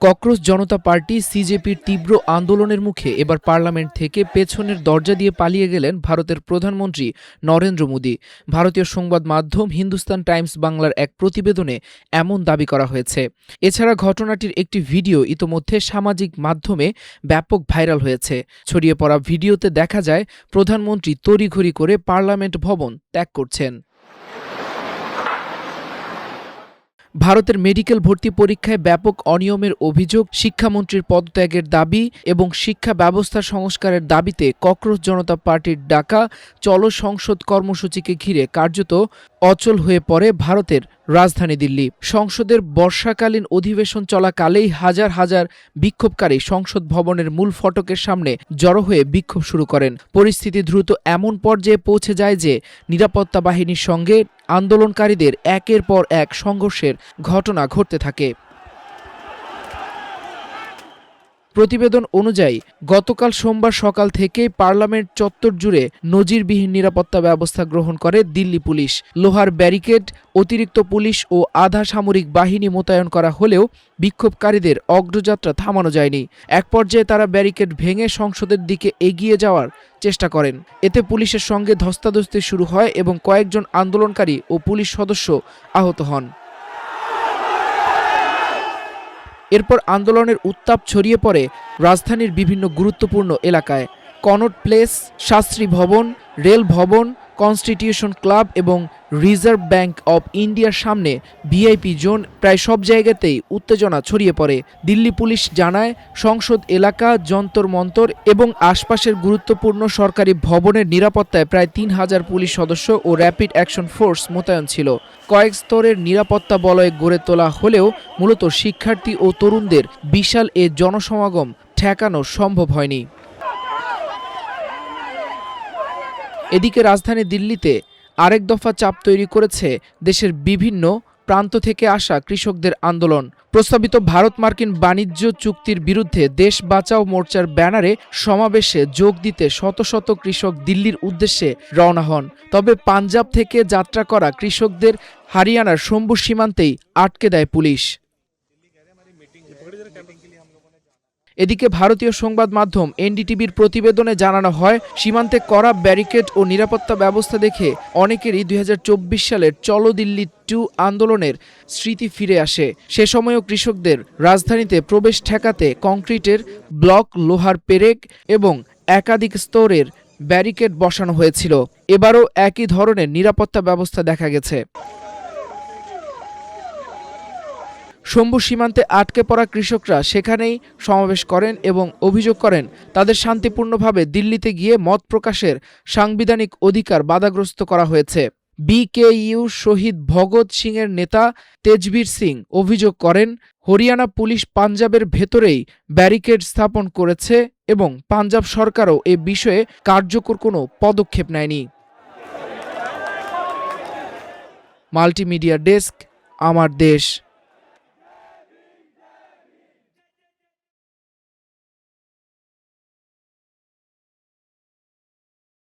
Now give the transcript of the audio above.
Cockroach জনতা party সিজেপির তীব্র আন্দোলনের মুখে এবার পার্লামেন্ট থেকে পেছনের দরজা দিয়ে পালিয়ে গেলেন ভারতের প্রধানমন্ত্রী নরেন্দ্র মোদি। ভারতীয় সংবাদ মাধ্যম হিন্দুস্তান টাইমস বাংলার এক প্রতিবেদনে এমন দাবি করা হয়েছে। এছাড়া ঘটনাটির একটি ভিডিও ইতোমধ্যে সামাজিক মাধ্যমে ব্যাপক ভাইরাল হয়েছে। ছড়িয়ে পড়া ভিডিওতে দেখা যায় প্রধানমন্ত্রী তড়িঘড়ি করে পার্লামেন্ট ভবন ত্যাগ করছেন। ভারতের মেডিকেল ভর্তি পরীক্ষায় ব্যাপক অনিয়মের অভিযোগ, শিক্ষামন্ত্রীর পদত্যাগের দাবি এবং শিক্ষা ব্যবস্থা সংস্কারের দাবিতে ককরোচ জনতা পার্টির ডাকা চলো সংসদ কর্মসূচিকে ঘিরে কার্যত অচল হয়ে পড়ে ভারতের রাজধানী দিল্লি। সংসদের বর্ষাকালীন অধিবেশন চলাকালেই হাজার হাজার বিক্ষোভকারী সংসদ ভবনের মূল ফটকের সামনে জড়ো হয়ে বিক্ষোভ শুরু করেন। পরিস্থিতি দ্রুত এমন পর্যায়ে পৌঁছে যায় যে নিরাপত্তা বাহিনীর সঙ্গে আন্দোলনকারীদের একের পর এক সংঘর্ষের ঘটনা ঘটতে থাকে। প্রতিবেদন অনুযায়ী গতকাল সোমবার সকাল থেকেই পার্লামেন্ট চত্বর জুড়ে নজিরবিহীন নিরাপত্তা ব্যবস্থা গ্রহণ করে দিল্লি পুলিশ। লোহার ব্যারিকেড, অতিরিক্ত পুলিশ ও আধা সামরিক বাহিনী মোতায়েন করা হলেও বিক্ষোভকারীদের অগ্রযাত্রা থামানো যায়নি। এক পর্যায়ে তারা ব্যারিকেড ভেঙে সংসদের দিকে এগিয়ে যাওয়ার চেষ্টা করেন। এতে পুলিশের সঙ্গে ধস্তাধস্তি শুরু হয় এবং কয়েকজন আন্দোলনকারী ও পুলিশ সদস্য আহত হন। এরপর আন্দোলনের উত্তাপ ছড়িয়ে পড়ে রাজধানীর বিভিন্ন গুরুত্বপূর্ণ এলাকায়। কনট প্লেস, শাস্ত্রী ভবন, রেল ভবন, কনস্টিটিউশন ক্লাব এবং রিজার্ভ ব্যাংক অব ইন্ডিয়ার সামনে ভিআইপি জোন, প্রায় সব জায়গাতেই উত্তেজনা ছড়িয়ে পড়ে। দিল্লি পুলিশ জানায়, সংসদ এলাকা, যন্তর মন্তর এবং আশপাশের গুরুত্বপূর্ণ সরকারি ভবনের নিরাপত্তায় প্রায় ৩,০০০ পুলিশ সদস্য ও র্যাপিড অ্যাকশন ফোর্স মোতায়েন ছিল। কয়েক স্তরের নিরাপত্তা বলয় গড়ে তোলা হলেও মূলত শিক্ষার্থী ও তরুণদের বিশাল এ জনসমাগম ঠেকানো সম্ভব হয়নি। এদিকে রাজধানী দিল্লিতে আরেক দফা চাপ তৈরি করেছে দেশের বিভিন্ন প্রান্ত থেকে আসা কৃষকদের আন্দোলন। প্রস্তাবিত ভারত মার্কিন বাণিজ্য চুক্তির বিরুদ্ধে দেশ বাঁচাও মোর্চার ব্যানারে সমাবেশে যোগ দিতে শত শত কৃষক দিল্লির উদ্দেশ্যে রওনা হন। তবে পাঞ্জাব থেকে যাত্রা করা কৃষকদের হরিয়ানার শম্ভু সীমান্তেই আটকে দেয় পুলিশ। এদিকে ভারতীয় সংবাদ মাধ্যম এনডিটিভির প্রতিবেদনে জানানো হয়, সীমান্তে করা ব্যারিকেড ও নিরাপত্তা ব্যবস্থা দেখে অনেকেরই ২০২৪ সালের চলো দিল্লি 2 আন্দোলনের স্মৃতি ফিরে আসে। সে সময়ও কৃষকদের রাজধানীতে প্রবেশ ঠেকাতে কংক্রিটের ব্লক, লোহার পেরেক এবং একাধিক স্তরের ব্যারিকেড বসানো হয়েছিল। এবারও একই ধরনের নিরাপত্তা ব্যবস্থা দেখা গেছে। শম্ভু সীমান্তে আটকে পড়া কৃষকরা সেখানেই সমাবেশ করেন এবং অভিযোগ করেন তাদের শান্তিপূর্ণভাবে দিল্লিতে গিয়ে মত প্রকাশের সাংবিধানিক অধিকার বাধাগ্রস্ত করা হয়েছে। বিকেইউ শহীদ ভগৎ সিংয়ের নেতা তেজবীর সিং অভিযোগ করেন, হরিয়ানা পুলিশ পাঞ্জাবের ভেতরেই ব্যারিকেড স্থাপন করেছে এবং পাঞ্জাব সরকারও এ বিষয়ে কার্যকর কোনো পদক্ষেপ নেয়নি। মাল্টিমিডিয়া ডেস্ক, আমার দেশ।